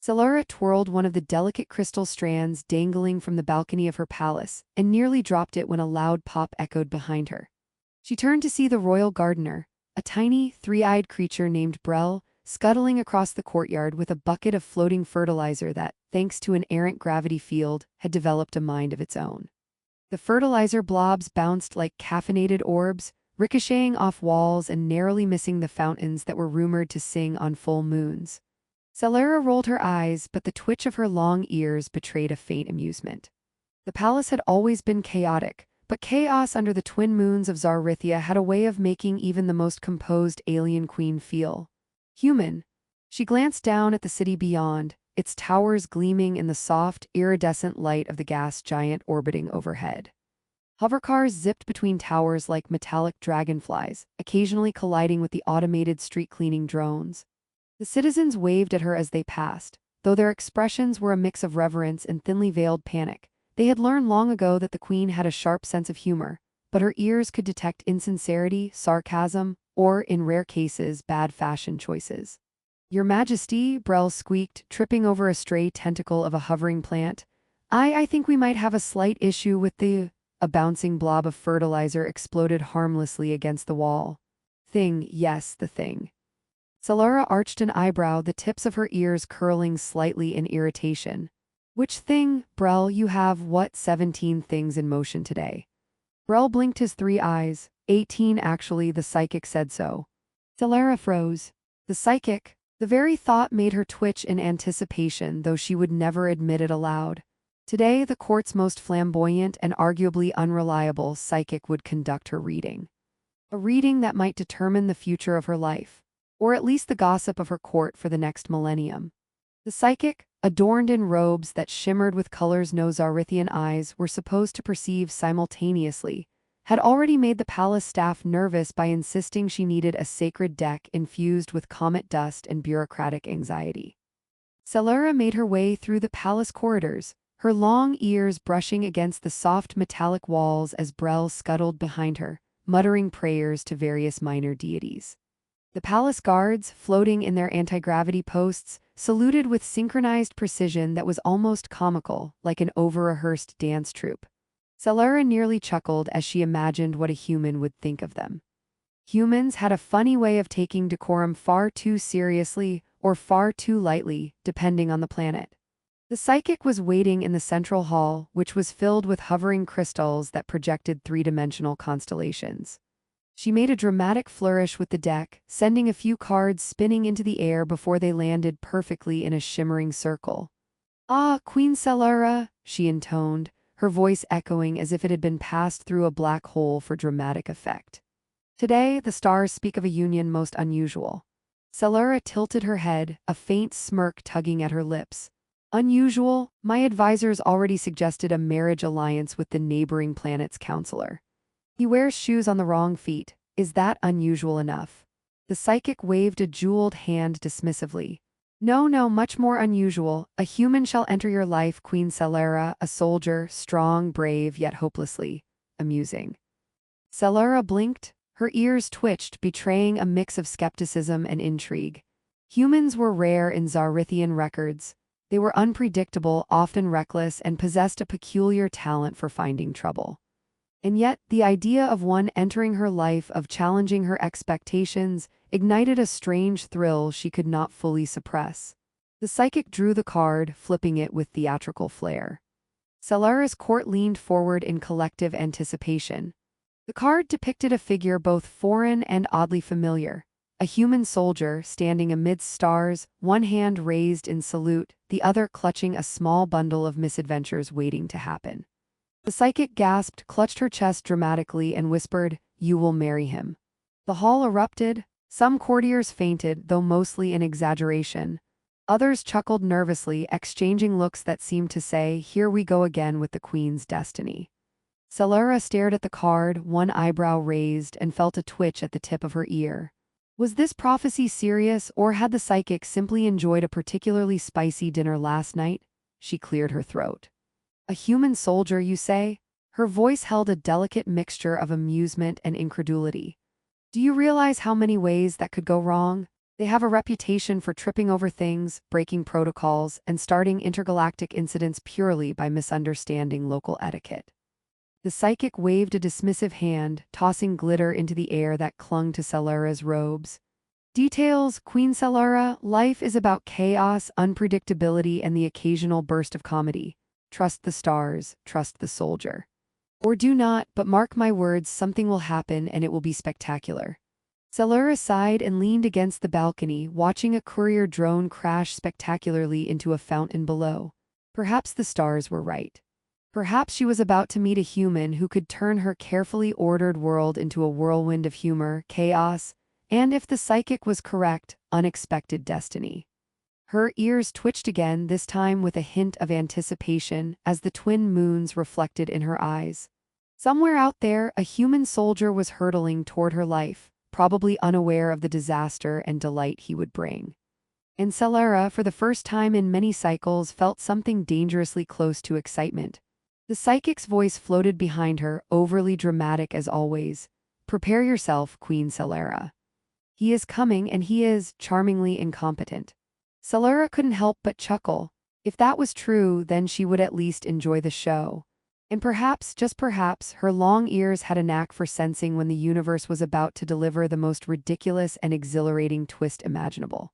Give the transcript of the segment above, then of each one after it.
Celara twirled one of the delicate crystal strands dangling from the balcony of her palace and nearly dropped it when a loud pop echoed behind her. She turned to see the royal gardener, a tiny, three-eyed creature named Brel, scuttling across the courtyard with a bucket of floating fertilizer that, thanks to an errant gravity field, had developed a mind of its own. The fertilizer blobs bounced like caffeinated orbs, ricocheting off walls and narrowly missing the fountains that were rumored to sing on full moons. Celara rolled her eyes, but the twitch of her long ears betrayed a faint amusement. The palace had always been chaotic, but chaos under the twin moons of Zarrithia had a way of making even the most composed alien queen feel human. She glanced down at the city beyond, its towers gleaming in the soft, iridescent light of the gas giant orbiting overhead. Hovercars zipped between towers like metallic dragonflies, occasionally colliding with the automated street-cleaning drones. The citizens waved at her as they passed, though their expressions were a mix of reverence and thinly veiled panic. They had learned long ago that the queen had a sharp sense of humor, but her ears could detect insincerity, sarcasm, or, in rare cases, bad fashion choices. "Your Majesty," Brel squeaked, tripping over a stray tentacle of a hovering plant. I think we might have a slight issue with the—" A bouncing blob of fertilizer exploded harmlessly against the wall. "Thing, yes, the thing." Celara arched an eyebrow, the tips of her ears curling slightly in irritation. "Which thing, Brel? You have, 17 things in motion today?" Brel blinked his 3 eyes. 18 actually, the psychic said so. Celara froze. The psychic? The very thought made her twitch in anticipation, though she would never admit it aloud. Today, the court's most flamboyant and arguably unreliable psychic would conduct her reading. A reading that might determine the future of her life, or at least the gossip of her court for the next millennium. The psychic, adorned in robes that shimmered with colors no Zarithian eyes were supposed to perceive simultaneously, had already made the palace staff nervous by insisting she needed a sacred deck infused with comet dust and bureaucratic anxiety. Celara made her way through the palace corridors, her long ears brushing against the soft metallic walls as Brel scuttled behind her, muttering prayers to various minor deities. The palace guards, floating in their anti-gravity posts, saluted with synchronized precision that was almost comical, like an over-rehearsed dance troupe. Celara nearly chuckled as she imagined what a human would think of them. Humans had a funny way of taking decorum far too seriously or far too lightly, depending on the planet. The psychic was waiting in the central hall, which was filled with hovering crystals that projected three-dimensional constellations. She made a dramatic flourish with the deck, sending a few cards spinning into the air before they landed perfectly in a shimmering circle. "Ah, Queen Celara," she intoned, her voice echoing as if it had been passed through a black hole for dramatic effect. "Today, the stars speak of a union most unusual." Celara tilted her head, a faint smirk tugging at her lips. "Unusual? My advisors already suggested a marriage alliance with the neighboring planet's counselor. He wears shoes on the wrong feet. Is that unusual enough?" The psychic waved a jeweled hand dismissively. "No, much more unusual. A human shall enter your life, Queen Celara, a soldier, strong, brave, yet hopelessly amusing." Celara blinked. Her ears twitched, betraying a mix of skepticism and intrigue. Humans were rare in Zarithian records. They were unpredictable, often reckless, and possessed a peculiar talent for finding trouble. And yet, the idea of one entering her life, of challenging her expectations, ignited a strange thrill she could not fully suppress. The psychic drew the card, flipping it with theatrical flair. Celara's court leaned forward in collective anticipation. The card depicted a figure both foreign and oddly familiar. A human soldier standing amidst stars, one hand raised in salute, the other clutching a small bundle of misadventures waiting to happen. The psychic gasped, clutched her chest dramatically, and whispered, "You will marry him." The hall erupted. Some courtiers fainted, though mostly in exaggeration. Others chuckled nervously, exchanging looks that seemed to say, "Here we go again with the queen's destiny." Celara stared at the card, one eyebrow raised, and felt a twitch at the tip of her ear. Was this prophecy serious, or had the psychic simply enjoyed a particularly spicy dinner last night? She cleared her throat. "A human soldier, you say?" Her voice held a delicate mixture of amusement and incredulity. "Do you realize how many ways that could go wrong?" They have a reputation for tripping over things, breaking protocols, and starting intergalactic incidents purely by misunderstanding local etiquette. The psychic waved a dismissive hand, tossing glitter into the air that clung to Celera's robes. Details, Queen Celera, life is about chaos, unpredictability, and the occasional burst of comedy. Trust the stars, trust the soldier. Or do not, but mark my words, something will happen and it will be spectacular. Celera sighed and leaned against the balcony, watching a courier drone crash spectacularly into a fountain below. Perhaps the stars were right. Perhaps she was about to meet a human who could turn her carefully ordered world into a whirlwind of humor, chaos, and if the psychic was correct, unexpected destiny. Her ears twitched again, this time with a hint of anticipation, as the twin moons reflected in her eyes. Somewhere out there, a human soldier was hurtling toward her life, probably unaware of the disaster and delight he would bring. And Celera, for the first time in many cycles, felt something dangerously close to excitement. The psychic's voice floated behind her, overly dramatic as always. Prepare yourself, Queen Celera. He is coming, and he is charmingly incompetent. Celera couldn't help but chuckle. If that was true, then she would at least enjoy the show. And perhaps, just perhaps, her long ears had a knack for sensing when the universe was about to deliver the most ridiculous and exhilarating twist imaginable.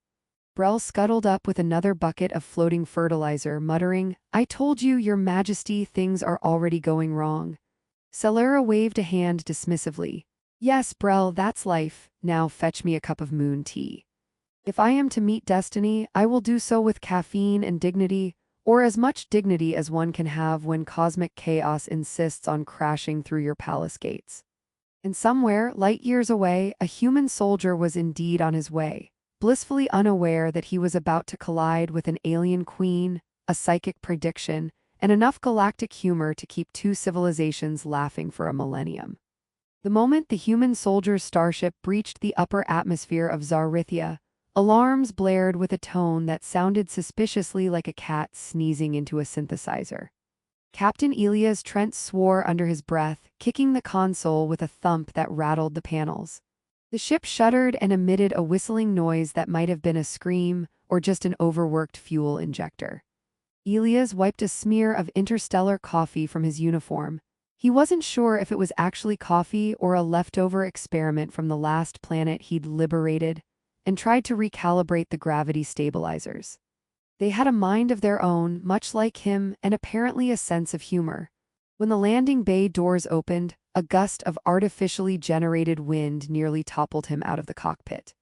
Brel scuttled up with another bucket of floating fertilizer, muttering, "I told you, Your Majesty, things are already going wrong." Celera waved a hand dismissively. "Yes, Brel, that's life. Now fetch me a cup of moon tea. If I am to meet destiny, I will do so with caffeine and dignity, or as much dignity as one can have when cosmic chaos insists on crashing through your palace gates." And somewhere, light years away, a human soldier was indeed on his way, blissfully unaware that he was about to collide with an alien queen, a psychic prediction, and enough galactic humor to keep two civilizations laughing for a millennium. The moment the human soldier's starship breached the upper atmosphere of Zarithia, alarms blared with a tone that sounded suspiciously like a cat sneezing into a synthesizer. Captain Elias Trent swore under his breath, kicking the console with a thump that rattled the panels. The ship shuddered and emitted a whistling noise that might have been a scream or just an overworked fuel injector. Elias wiped a smear of interstellar coffee from his uniform. He wasn't sure if it was actually coffee or a leftover experiment from the last planet he'd liberated, and tried to recalibrate the gravity stabilizers. They had a mind of their own, much like him, and apparently a sense of humor. When the landing bay doors opened, a gust of artificially generated wind nearly toppled him out of the cockpit.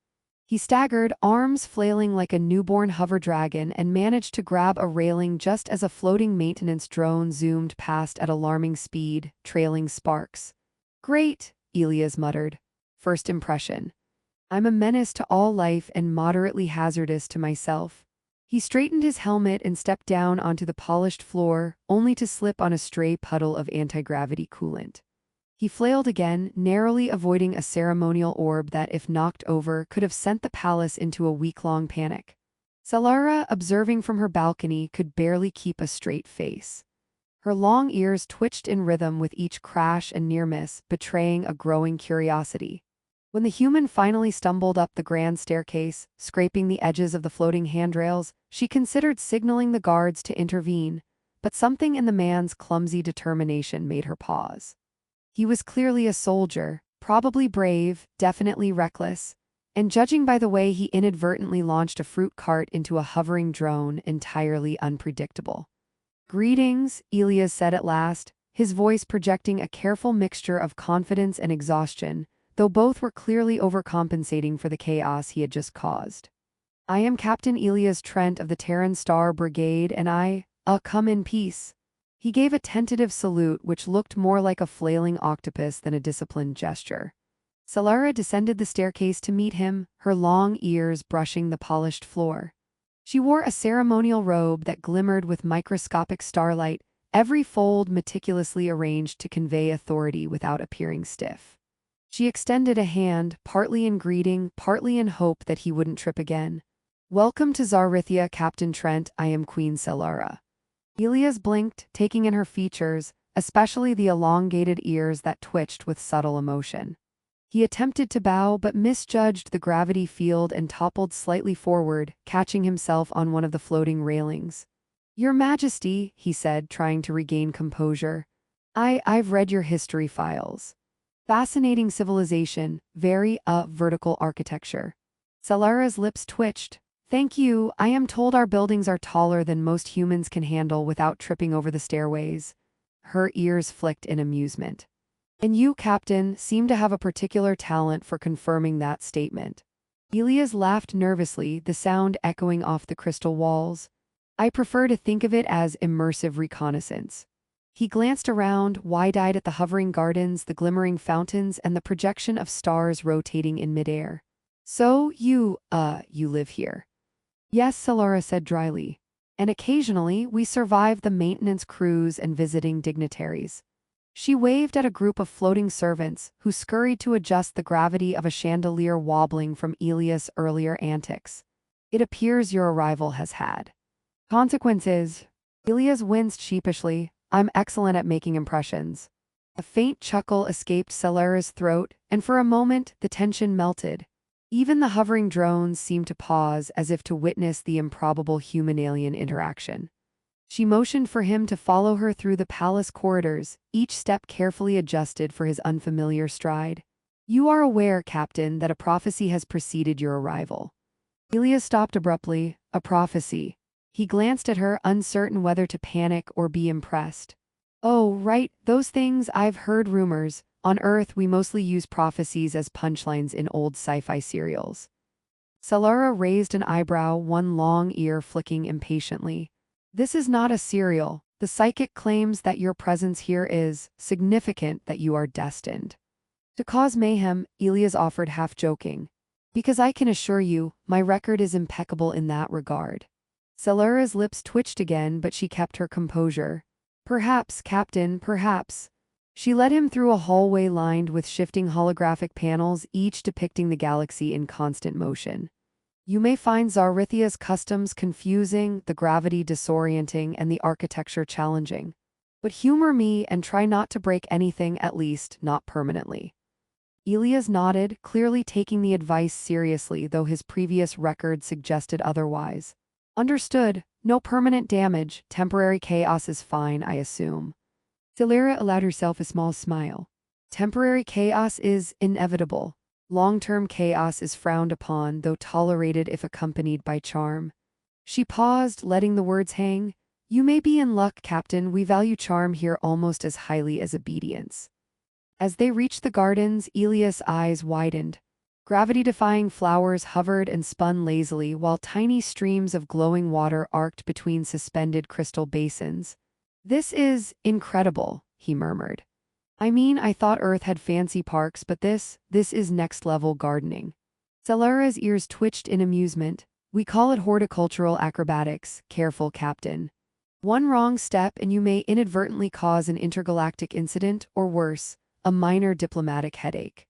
He staggered, arms flailing like a newborn hover dragon, and managed to grab a railing just as a floating maintenance drone zoomed past at alarming speed, trailing sparks. "Great," Elias muttered. "First impression. I'm a menace to all life and moderately hazardous to myself." He straightened his helmet and stepped down onto the polished floor, only to slip on a stray puddle of anti-gravity coolant. He flailed again, narrowly avoiding a ceremonial orb that, if knocked over, could have sent the palace into a week-long panic. Celera, observing from her balcony, could barely keep a straight face. Her long ears twitched in rhythm with each crash and near-miss, betraying a growing curiosity. When the human finally stumbled up the grand staircase, scraping the edges of the floating handrails, she considered signaling the guards to intervene, but something in the man's clumsy determination made her pause. He was clearly a soldier, probably brave, definitely reckless, and judging by the way he inadvertently launched a fruit cart into a hovering drone, entirely unpredictable. "Greetings," Elias said at last, his voice projecting a careful mixture of confidence and exhaustion, though both were clearly overcompensating for the chaos he had just caused. "I am Captain Elias Trent of the Terran Star Brigade, and come in peace." He gave a tentative salute which looked more like a flailing octopus than a disciplined gesture. Celera descended the staircase to meet him, her long ears brushing the polished floor. She wore a ceremonial robe that glimmered with microscopic starlight, every fold meticulously arranged to convey authority without appearing stiff. She extended a hand, partly in greeting, partly in hope that he wouldn't trip again. "Welcome to Zarithia, Captain Trent. I am Queen Celera." Elias blinked, taking in her features, especially the elongated ears that twitched with subtle emotion. He attempted to bow but misjudged the gravity field and toppled slightly forward, catching himself on one of the floating railings. "Your Majesty," he said, trying to regain composure. I've read your history files. Fascinating civilization, very vertical architecture." Salara's lips twitched. "Thank you, I am told our buildings are taller than most humans can handle without tripping over the stairways." Her ears flicked in amusement. "And you, Captain, seem to have a particular talent for confirming that statement." Elias laughed nervously, the sound echoing off the crystal walls. "I prefer to think of it as immersive reconnaissance." He glanced around, wide-eyed at the hovering gardens, the glimmering fountains, and the projection of stars rotating in midair. "So, you live here?" "Yes," Solara said dryly. "And occasionally we survive the maintenance crews and visiting dignitaries." She waved at a group of floating servants, who scurried to adjust the gravity of a chandelier wobbling from Elias' earlier antics. "It appears your arrival has had consequences." Elias winced sheepishly. "I'm excellent at making impressions." A faint chuckle escaped Salara's throat, and for a moment the tension melted. Even the hovering drones seemed to pause as if to witness the improbable human-alien interaction. She motioned for him to follow her through the palace corridors, each step carefully adjusted for his unfamiliar stride. "You are aware, Captain, that a prophecy has preceded your arrival." Elias stopped abruptly. "A prophecy?" He glanced at her, uncertain whether to panic or be impressed. "Oh, right, those things. I've heard rumors. On Earth, we mostly use prophecies as punchlines in old sci-fi serials." Salara raised an eyebrow, one long ear flicking impatiently. "This is not a serial. The psychic claims that your presence here is significant, that you are destined to cause mayhem," Elias offered, half joking. "Because I can assure you, my record is impeccable in that regard." Salara's lips twitched again, but she kept her composure. "Perhaps, Captain, perhaps." She led him through a hallway lined with shifting holographic panels, each depicting the galaxy in constant motion. "You may find Zarithia's customs confusing, the gravity disorienting, and the architecture challenging. But humor me and try not to break anything, at least not permanently." Elias nodded, clearly taking the advice seriously, though his previous record suggested otherwise. "Understood. No permanent damage. Temporary chaos is fine, I assume." Salara allowed herself a small smile. "Temporary chaos is inevitable. Long-term chaos is frowned upon, though tolerated if accompanied by charm." She paused, letting the words hang. "You may be in luck, Captain. We value charm here almost as highly as obedience." As they reached the gardens, Elias' eyes widened. Gravity-defying flowers hovered and spun lazily, while tiny streams of glowing water arced between suspended crystal basins. "This is incredible," he murmured. "I mean, I thought Earth had fancy parks, but this is next-level gardening." Salara's ears twitched in amusement. "We call it horticultural acrobatics. Careful, Captain. One wrong step and you may inadvertently cause an intergalactic incident, or worse, a minor diplomatic headache."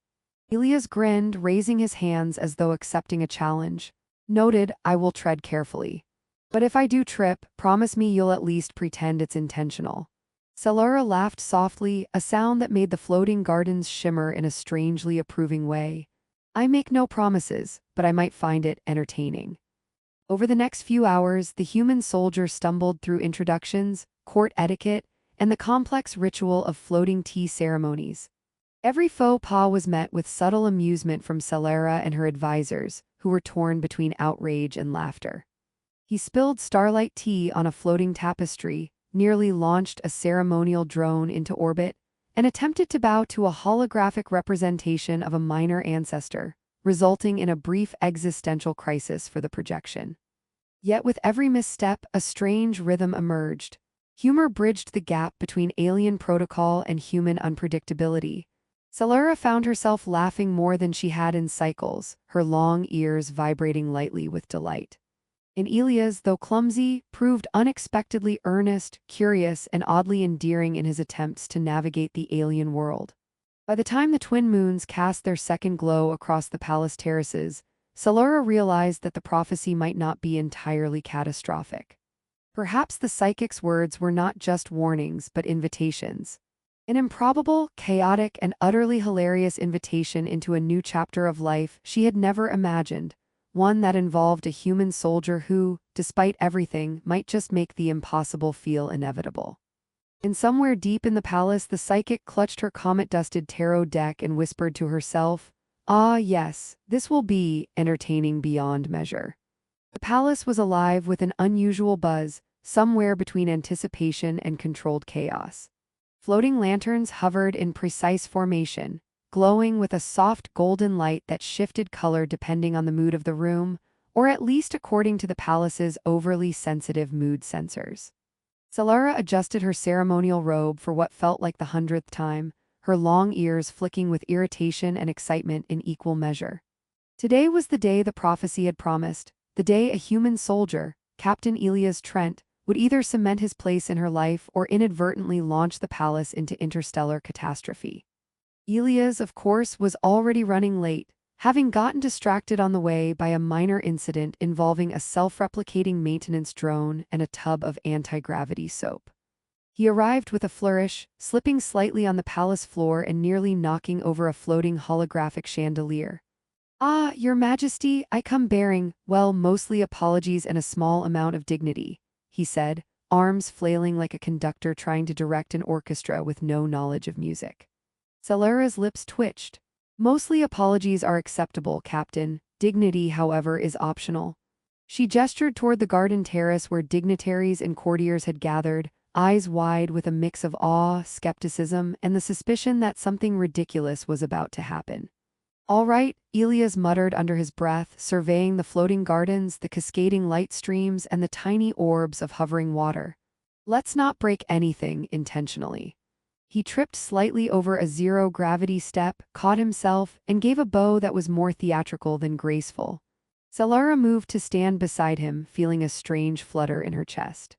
Elias grinned, raising his hands as though accepting a challenge. "Noted, I will tread carefully. But if I do trip, promise me you'll at least pretend it's intentional." Salara laughed softly, a sound that made the floating gardens shimmer in a strangely approving way. "I make no promises, but I might find it entertaining." Over the next few hours, the human soldier stumbled through introductions, court etiquette, and the complex ritual of floating tea ceremonies. Every faux pas was met with subtle amusement from Salara and her advisors, who were torn between outrage and laughter. He spilled starlight tea on a floating tapestry, nearly launched a ceremonial drone into orbit, and attempted to bow to a holographic representation of a minor ancestor, resulting in a brief existential crisis for the projection. Yet with every misstep, a strange rhythm emerged. Humor bridged the gap between alien protocol and human unpredictability. Salara found herself laughing more than she had in cycles, her long ears vibrating lightly with delight. And Elias, though clumsy, proved unexpectedly earnest, curious, and oddly endearing in his attempts to navigate the alien world. By the time the twin moons cast their second glow across the palace terraces, Salara realized that the prophecy might not be entirely catastrophic. Perhaps the psychic's words were not just warnings but invitations. An improbable, chaotic, and utterly hilarious invitation into a new chapter of life she had never imagined, one that involved a human soldier who, despite everything, might just make the impossible feel inevitable. And somewhere deep in the palace, the psychic clutched her comet-dusted tarot deck and whispered to herself, "Ah, yes, this will be entertaining beyond measure." The palace was alive with an unusual buzz, somewhere between anticipation and controlled chaos. Floating lanterns hovered in precise formation, glowing with a soft golden light that shifted color depending on the mood of the room, or at least according to the palace's overly sensitive mood sensors. Solara adjusted her ceremonial robe for what felt like the 100th time, her long ears flicking with irritation and excitement in equal measure. Today was the day the prophecy had promised, the day a human soldier, Captain Elias Trent, would either cement his place in her life or inadvertently launch the palace into interstellar catastrophe. Elias, of course, was already running late, having gotten distracted on the way by a minor incident involving a self-replicating maintenance drone and a tub of anti-gravity soap. He arrived with a flourish, slipping slightly on the palace floor and nearly knocking over a floating holographic chandelier. "Ah, Your Majesty, I come bearing, well, mostly apologies and a small amount of dignity," he said, arms flailing like a conductor trying to direct an orchestra with no knowledge of music. Solara's lips twitched. "Mostly apologies are acceptable, Captain. Dignity, however, is optional." She gestured toward the garden terrace where dignitaries and courtiers had gathered, eyes wide with a mix of awe, skepticism, and the suspicion that something ridiculous was about to happen. "All right," Elias muttered under his breath, surveying the floating gardens, the cascading light streams, and the tiny orbs of hovering water. "Let's not break anything intentionally." He tripped slightly over a zero-gravity step, caught himself, and gave a bow that was more theatrical than graceful. Solara moved to stand beside him, feeling a strange flutter in her chest.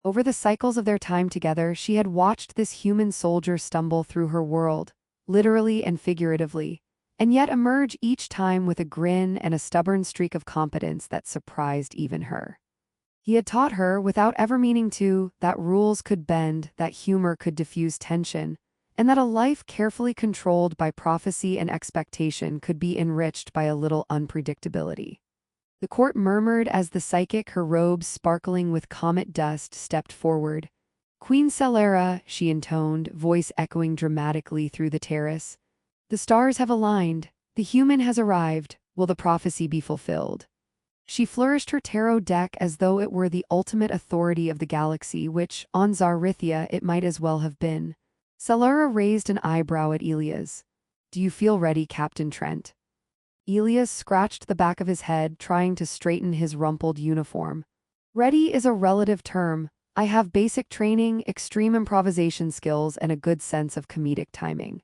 Over the cycles of their time together, she had watched this human soldier stumble through her world, literally and figuratively, and yet emerge each time with a grin and a stubborn streak of competence that surprised even her. He had taught her, without ever meaning to, that rules could bend, that humor could diffuse tension, and that a life carefully controlled by prophecy and expectation could be enriched by a little unpredictability. The court murmured as the psychic, her robes sparkling with comet dust, stepped forward. "Queen Solara," she intoned, voice echoing dramatically through the terrace. "The stars have aligned. The human has arrived. Will the prophecy be fulfilled?" She flourished her tarot deck as though it were the ultimate authority of the galaxy, which, on Zarithia, it might as well have been. Solara raised an eyebrow at Elias. "Do you feel ready, Captain Trent?" Elias scratched the back of his head, trying to straighten his rumpled uniform. "Ready is a relative term. I have basic training, extreme improvisation skills, and a good sense of comedic timing."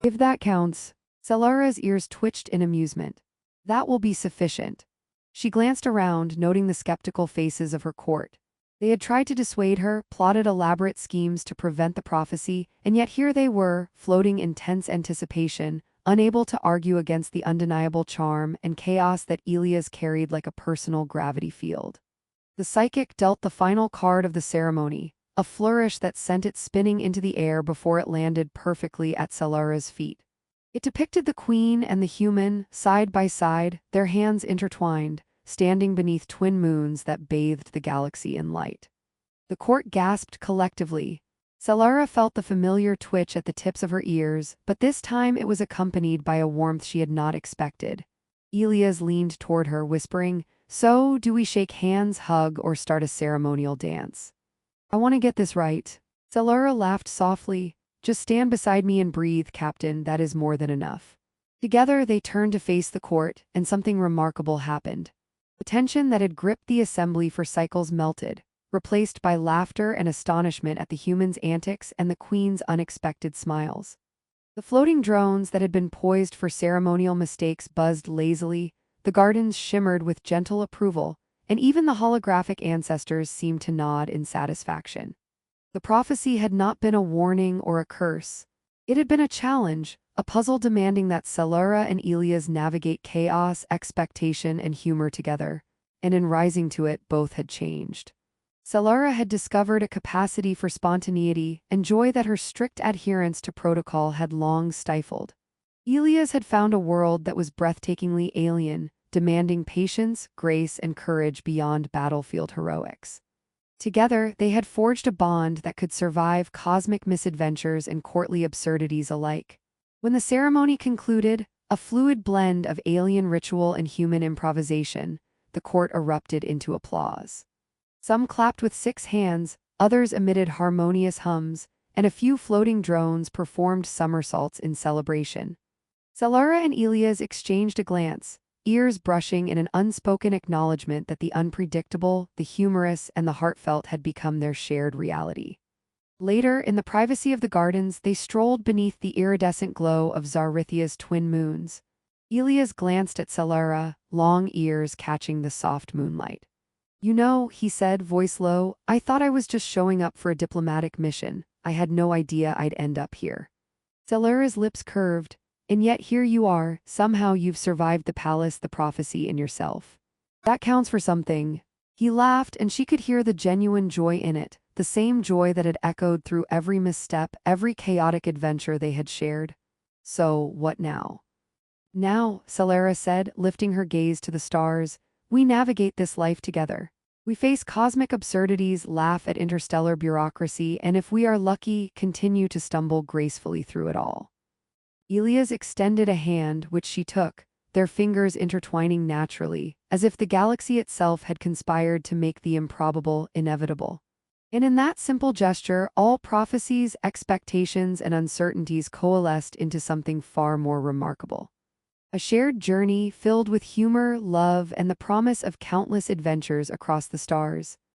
"If that counts." Solara's ears twitched in amusement. "That will be sufficient." She glanced around, noting the skeptical faces of her court. They had tried to dissuade her, plotted elaborate schemes to prevent the prophecy, and yet here they were, floating in tense anticipation, unable to argue against the undeniable charm and chaos that Elias carried like a personal gravity field. The psychic dealt the final card of the ceremony, a flourish that sent it spinning into the air before it landed perfectly at Solara's feet. It depicted the queen and the human, side by side, their hands intertwined, standing beneath twin moons that bathed the galaxy in light. The court gasped collectively. Solara felt the familiar twitch at the tips of her ears, but this time it was accompanied by a warmth she had not expected. Elias leaned toward her, whispering, "So, do we shake hands, hug, or start a ceremonial dance?" "I want to get this right." Solara laughed softly. "Just stand beside me and breathe, Captain, that is more than enough." Together they turned to face the court, and something remarkable happened. The tension that had gripped the assembly for cycles melted, replaced by laughter and astonishment at the humans' antics and the queen's unexpected smiles. The floating drones that had been poised for ceremonial mistakes buzzed lazily, the gardens shimmered with gentle approval, and even the holographic ancestors seemed to nod in satisfaction. The prophecy had not been a warning or a curse. It had been a challenge, a puzzle demanding that Solara and Elias navigate chaos, expectation, and humor together, and in rising to it, both had changed. Celara had discovered a capacity for spontaneity and joy that her strict adherence to protocol had long stifled. Elias had found a world that was breathtakingly alien, demanding patience, grace, and courage beyond battlefield heroics. Together, they had forged a bond that could survive cosmic misadventures and courtly absurdities alike. When the ceremony concluded, a fluid blend of alien ritual and human improvisation, the court erupted into applause. Some clapped with 6 hands, others emitted harmonious hums, and a few floating drones performed somersaults in celebration. Celara and Elias exchanged a glance, ears brushing in an unspoken acknowledgement that the unpredictable, the humorous, and the heartfelt had become their shared reality. Later, in the privacy of the gardens, they strolled beneath the iridescent glow of Zarithia's twin moons. Elias glanced at Celara, long ears catching the soft moonlight. "You know," he said, voice low, "I thought I was just showing up for a diplomatic mission. I had no idea I'd end up here." Celara's lips curved. "And yet here you are, somehow you've survived the palace, the prophecy, and yourself. That counts for something." He laughed, and she could hear the genuine joy in it, the same joy that had echoed through every misstep, every chaotic adventure they had shared. "So, what now?" "Now," Celara said, lifting her gaze to the stars, "we navigate this life together. We face cosmic absurdities, laugh at interstellar bureaucracy, and if we are lucky, continue to stumble gracefully through it all." Elias extended a hand, which she took, their fingers intertwining naturally, as if the galaxy itself had conspired to make the improbable inevitable. And in that simple gesture, all prophecies, expectations, and uncertainties coalesced into something far more remarkable. A shared journey filled with humor, love, and the promise of countless adventures across the stars.